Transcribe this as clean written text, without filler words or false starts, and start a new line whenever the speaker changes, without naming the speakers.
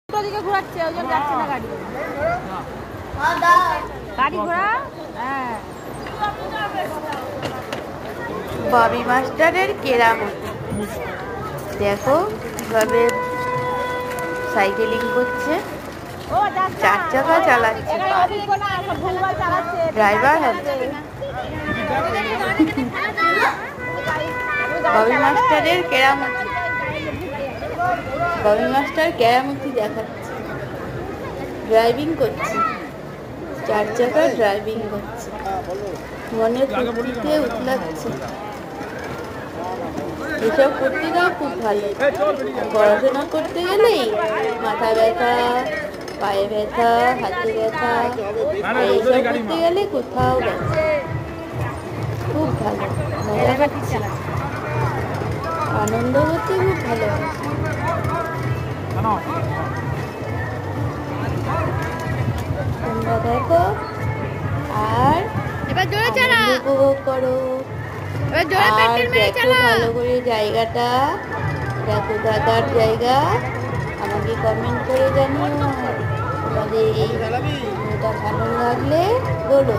দিকে ঘোরাচ্ছে, ওই জন্য যাচ্ছে না গাড়ি। গাড়ি ঘোড়া, হ্যাঁ।
ববি মাস্টারের কেরামতি দেখো কিভাবে সাইকেলিং করছে, চার চাকা চালাচ্ছে, ড্রাইভার হবে। ববি মাস্টারের কেরামতি, ববি মাস্টার কেরামতি দেখাচ্ছে, ড্রাইভিং করছে, চার চাকা ড্রাইভিং করছে, মনে ফুর্তিতে উতলাচ্ছে। এসব করতে গেলে খুব ভালো, পড়াশোনা করতে গেলেই মাথা ব্যথা, পায়ে ব্যথা, হাতে ব্যথা, এইসব করতে গেলে কোথাও ব্যথা। খুব ভালো, মজা হচ্ছে, আনন্দ হচ্ছে, খুব ভালো। তোমরা দেখো আর উপভোগ করো। আর দেখো ভালো করে জায়গাটা, দেখো থাকার জায়গা। আমাকে কমেন্ট করে জানিও। তোমাদের এই ভিডিওটা ভালো লাগলে বলো।